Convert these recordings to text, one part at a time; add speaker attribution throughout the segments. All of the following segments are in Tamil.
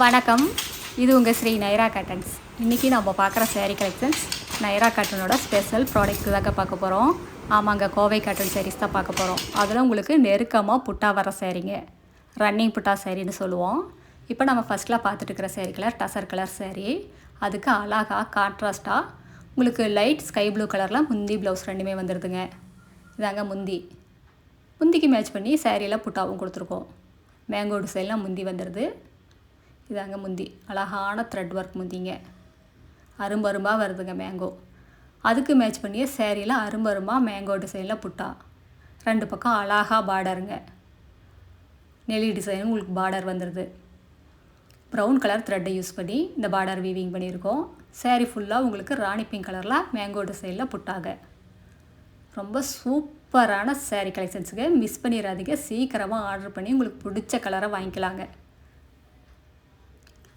Speaker 1: வணக்கம், இது உங்கள் ஸ்ரீ நைரா காட்டன்ஸ். இன்றைக்கி நம்ம பார்க்குற சேரீ கலெக்ஷன்ஸ் நைரா காட்டனோட ஸ்பெஷல் ப்ராடக்ட் தாங்க பார்க்க போகிறோம். ஆமாங்க, கோவை காட்டன் சாரீஸ் தான் பார்க்க போகிறோம். அதில் உங்களுக்கு நெருக்கமாக புட்டா வர சேரீங்க, ரன்னிங் புட்டா சேரீன்னு சொல்லுவோம். இப்போ நம்ம ஃபஸ்ட்டில் பார்த்துட்டு இருக்கிற saree colour tussar colour sari. அதுக்கு அழகாக கான்ட்ராஸ்ட்டாக உங்களுக்கு லைட் ஸ்கை ப்ளூ கலரில் முந்தி ப்ளவுஸ் ரெண்டுமே வந்துடுதுங்க. இதாங்க முந்திக்கு மேட்ச் பண்ணி சேரீயில் புட்டாவும் கொடுத்துருக்கோம். மேங்கோ டிசைன்லாம் முந்தி வந்துடுது. இதாங்க முந்தி, அழகான த்ரெட் ஒர்க் முந்திங்க, அரும்பரும்பாக வருதுங்க மேங்கோ. அதுக்கு மேட்ச் பண்ணியே சேரீயில் அரும்பரும்பாக மேங்கோ டிசைனில் புட்டா, ரெண்டு பக்கம் அழகாக பார்டருங்க, நெலி டிசைனும் உங்களுக்கு பார்டர் வந்துடுது. ப்ரௌன் கலர் த்ரெட்டை யூஸ் பண்ணி இந்த பார்டர் வீவிங் பண்ணியிருக்கோம். சேரீ ஃபுல்லாக உங்களுக்கு ராணி பிங்க் கலரில் மேங்கோ டிசைனில் புட்டாங்க. ரொம்ப சூப்பரான சேரீ கலெக்ஷன்ஸுங்க, மிஸ் பண்ணிடாதீங்க. சீக்கிரமாக ஆர்டர் பண்ணி உங்களுக்கு பிடிச்ச கலரை வாங்கிக்கலாங்க.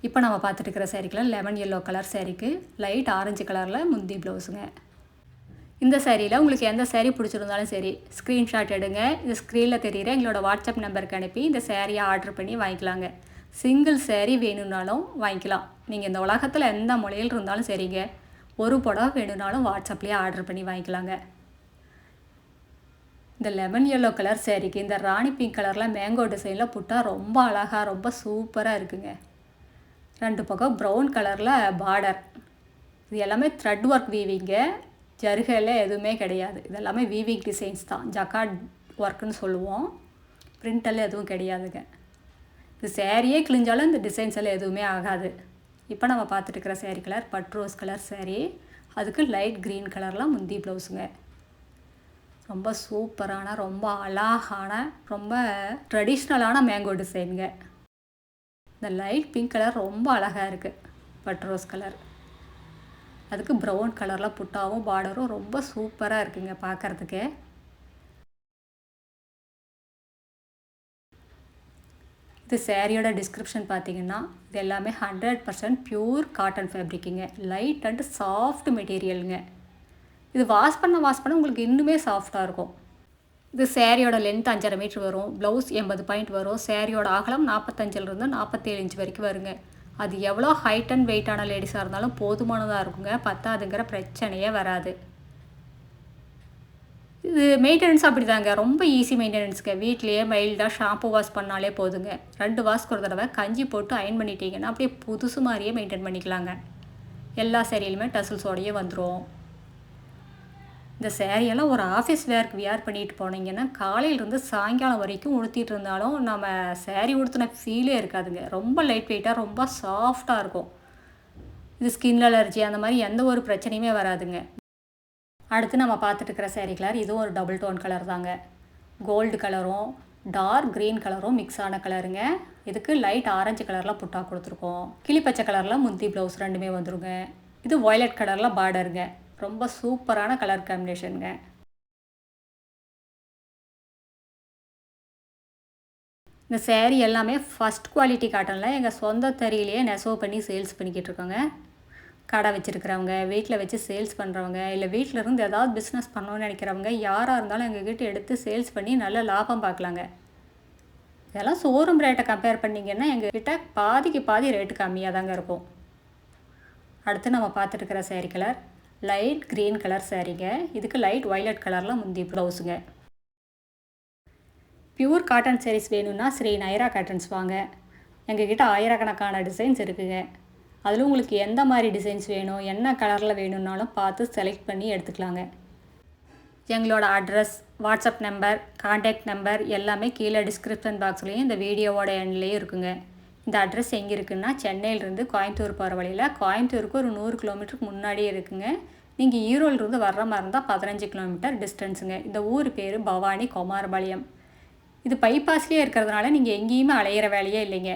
Speaker 1: இப்போ நம்ம பார்த்துட்டு இருக்கிற சேரீக்கில் லெமன் எல்லோ கலர் சேரீக்கு லைட் ஆரஞ்சு கலரில் முந்தி ப்ளவுஸுங்க. இந்த சேரீயில் உங்களுக்கு எந்த சேரீ பிடிச்சிருந்தாலும் சரி, ஸ்க்ரீன்ஷாட் எடுங்க. இந்த ஸ்க்ரீனில் தெரிகிற எங்களோட வாட்ஸ்அப் நம்பருக்கு அனுப்பி இந்த சேரீயை ஆர்டர் பண்ணி வாங்கிக்கலாங்க. சிங்கிள் சேரீ வேணும்னாலும் வாங்கிக்கலாம். நீங்கள் இந்த உலகத்தில் எந்த மொழியில் இருந்தாலும் சரிங்க, ஒரு புடவை வேணும்னாலும் வாட்ஸ்அப்லேயே ஆர்டர் பண்ணி வாங்கிக்கலாங்க. இந்த லெமன் எல்லோ கலர் சேரீக்கு இந்த ராணி பிங்க் கலரில் மேங்கோ டிசைனில் புட்டா ரொம்ப அழகாக ரொம்ப சூப்பராக இருக்குங்க. ரெண்டு பக்கம் ப்ரௌன் கலரில் பார்டர். இது எல்லாமே த்ரெட் ஒர்க் வீவிங்க, ஜருகையில் எதுவுமே கிடையாது. இது எல்லாமே வீவிங் டிசைன்ஸ் தான், ஜக்கார்ட் ஒர்க்குன்னு சொல்லுவோம். பிரிண்டெல்லாம் எதுவும் கிடையாதுங்க. இது சேரீயே கிழிஞ்சாலும் இந்த டிசைன்ஸ் எல்லாம் எதுவுமே ஆகாது. இப்போ நம்ம பார்த்துட்டு இருக்கிற saree colour but rose colour sari. அதுக்கு லைட் க்ரீன் கலர்லாம் முந்தி ப்ளவுஸுங்க. ரொம்ப சூப்பரான, ரொம்ப அழகான, ரொம்ப ட்ரெடிஷ்னலான மேங்கோ டிசைனுங்க. இந்த லைட் பிங்க் கலர் ரொம்ப அழகாக இருக்குது, பட் ரோஸ் கலர். அதுக்கு ப்ரௌன் கலரில் புட்டாவும் பார்டரும் ரொம்ப சூப்பராக இருக்குங்க பார்க்குறதுக்கு. இது சேரீயோட டிஸ்கிரிப்ஷன் பார்த்தீங்கன்னா இது எல்லாமே 100% பியூர் காட்டன் ஃபேப்ரிக்குங்க, லைட் அண்ட் சாஃப்ட் மெட்டீரியலுங்க. இது வாஷ் பண்ண உங்களுக்கு இன்னுமே சாஃப்டாக இருக்கும். இது சேரீயோட லென்த் 5.5 மீட்டர் வரும், ப்ளவுஸ் 80 பாயிண்ட் வரும். சேரீயோட அகலம் 45லேருந்து 47 இன்ச் வரைக்கும் வருங்க. அது எவ்வளோ ஹைட் அண்ட் வெயிட்டான லேடிஸாக இருந்தாலும் போதுமானதாக இருக்குங்க, பத்தாதுங்கிற பிரச்சனையே வராது. இது மெயின்டெனன்ஸ் அப்படி தாங்க, ரொம்ப ஈஸி மெயின்டெனன்ஸுங்க. வீட்லேயே மைல்டாக ஷாம்பு வாஷ் பண்ணாலே போதுங்க. 2 வாஷ்க்கு ஒரு தடவை கஞ்சி போட்டு அயன் பண்ணிட்டீங்கன்னா அப்படியே புதுசு மாதிரியே மெயின்டைன் பண்ணிக்கலாங்க. எல்லா சேரீலுமே டசல்ஸோடையே வந்துடும். இந்த சேரீயெல்லாம் ஒரு ஆஃபீஸ் வேர்க்கு வியர் பண்ணிட்டு போனீங்கன்னா காலையிலேருந்து சாயங்காலம் வரைக்கும் உடுத்திட்டு இருந்தாலும் நம்ம சேரீ உடுத்தின ஃபீலே இருக்காதுங்க. ரொம்ப லைட் வெயிட்டாக ரொம்ப சாஃப்டாக இருக்கும். இது ஸ்கின் அலர்ஜி அந்த மாதிரி எந்த ஒரு பிரச்சனையுமே வராதுங்க. அடுத்து நம்ம பார்த்துட்டு இருக்கிற சேரீ கலர் இதுவும் ஒரு டபுள் டோன் கலர் தாங்க. கோல்டு கலரும் டார்க் க்ரீன் கலரும் மிக்ஸ் ஆன கலருங்க. இதுக்கு லைட் ஆரஞ்சு கலரில் புட்டா கொடுத்துருக்கோம். கிளிப்பச்சை கலரில் முந்தி ப்ளவுஸ் ரெண்டுமே வந்துருங்க. இது வயலட் கலரில் பார்டருங்க. ரொம்ப சூப்பரான கலர் காம்பினேஷனுங்க. இந்த சேரீ எல்லாமே ஃபஸ்ட் குவாலிட்டி காட்டனில் எங்கள் சொந்த தறியிலேயே நெசவு பண்ணி சேல்ஸ் பண்ணிக்கிட்டு இருக்கோங்க. கடை வச்சுருக்கிறவங்க, வீட்டில் வச்சு சேல்ஸ் பண்ணுறவங்க, இல்லை வீட்டில் இருந்து ஏதாவது பிஸ்னஸ் பண்ணணும்னு நினைக்கிறவங்க யாராக இருந்தாலும் எங்ககிட்ட எடுத்து சேல்ஸ் பண்ணி நல்ல லாபம் பார்க்கலாங்க. இதெல்லாம் ஷோரூம் ரேட்டை கம்பேர் பண்ணிங்கன்னா எங்ககிட்ட பாதிக்கு பாதி ரேட்டு கம்மியாக தாங்க இருக்கும். அடுத்து நம்ம பார்த்துட்டு இருக்கிற saree colour light green colour சேரீங்க. இதுக்கு லைட் வயலட் கலரில் முந்தி ப்ளவுஸுங்க. பியூர் காட்டன் சாரீஸ் வேணும்னா ஸ்ரீ நைரா காட்டன்ஸ் வாங்க. எங்ககிட்ட ஆயிரக்கணக்கான டிசைன்ஸ் இருக்குங்க. அதில் உங்களுக்கு எந்த மாதிரி டிசைன்ஸ் வேணும், என்ன கலரில் வேணும்னாலும் பார்த்து செலக்ட் பண்ணி எடுத்துக்கலாங்க. எங்களோட address, WhatsApp number, contact number எல்லாமே கீழே டிஸ்கிரிப்ஷன் பாக்ஸ்லேயும் இந்த வீடியோவோட எண்ட்லேயும் இருக்குங்க. இந்த அட்ரஸ் எங்கே இருக்குன்னா சென்னையிலேருந்து கோயம்புத்தூர் போகிற வழியில், கோயம்புத்தூருக்கு ஒரு 100 கிலோமீட்டருக்கு முன்னாடியே இருக்குங்க. நீங்கள் ஈரோடுலேருந்து வர்ற மாதிரி இருந்தால் 15 கிலோமீட்டர் டிஸ்டன்ஸுங்க. இந்த ஊர் பேர் பவானி குமாரபாளையம். இது பைபாஸ்லேயே இருக்கிறதுனால நீங்கள் எங்கேயுமே அலையிற வேலையே இல்லைங்க.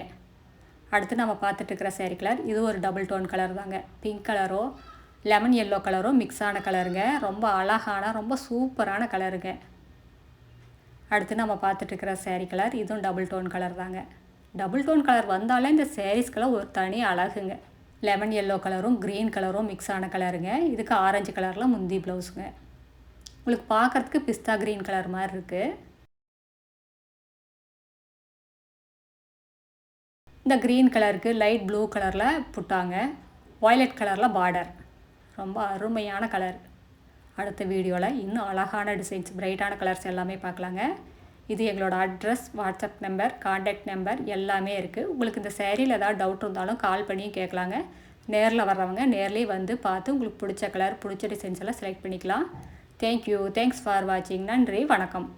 Speaker 1: அடுத்து நம்ம பார்த்துட்டு இருக்கிற சேரீ கலர் இது ஒரு டபுள் டோன் கலர் தாங்க. பிங்க் கலரோ லெமன் எல்லோ கலரோ மிக்ஸ் ஆன கலருங்க. ரொம்ப அழகான ரொம்ப சூப்பரான கலருங்க. அடுத்து நம்ம பார்த்துட்டு இருக்கிற சேரீ கலர் இதுவும் டபுள் டோன் கலர் தாங்க. டபுள் டோன் கலர் வந்தாலே இந்த சேரீஸ்க்கெல்லாம் ஒரு தனி அழகுங்க. லெமன் எல்லோ கலரும் க்ரீன் கலரும் மிக்ஸ் ஆன கலருங்க. இதுக்கு ஆரஞ்சு கலரில் முந்தி ப்ளவுஸுங்க. உங்களுக்கு பார்க்குறதுக்கு பிஸ்தா க்ரீன் கலர் மாதிரி இருக்குது. இந்த க்ரீன் கலருக்கு லைட் ப்ளூ கலரில் புட்டாங்க, வயலட் கலரில் பார்டர். ரொம்ப அருமையான கலர். அடுத்த வீடியோவில் இன்னும் அழகான டிசைன்ஸ், பிரைட்டான கலர்ஸ் எல்லாமே பார்க்கலாங்க. இது எங்களோட address, WhatsApp number, contact number எல்லாமே இருக்குது. உங்களுக்கு இந்த சேரீயில் ஏதாவது டவுட் இருந்தாலும் கால் பண்ணி கேட்கலாங்க. நேரில் வர்றவங்க நேர்லேயே வந்து பார்த்து உங்களுக்கு பிடிச்ச கலர், பிடிச்ச டிசைன்ஸ் எல்லாம் செலக்ட் பண்ணிக்கலாம். தேங்க்யூ. தேங்க்ஸ் ஃபார் வாட்சிங். நன்றி, வணக்கம்.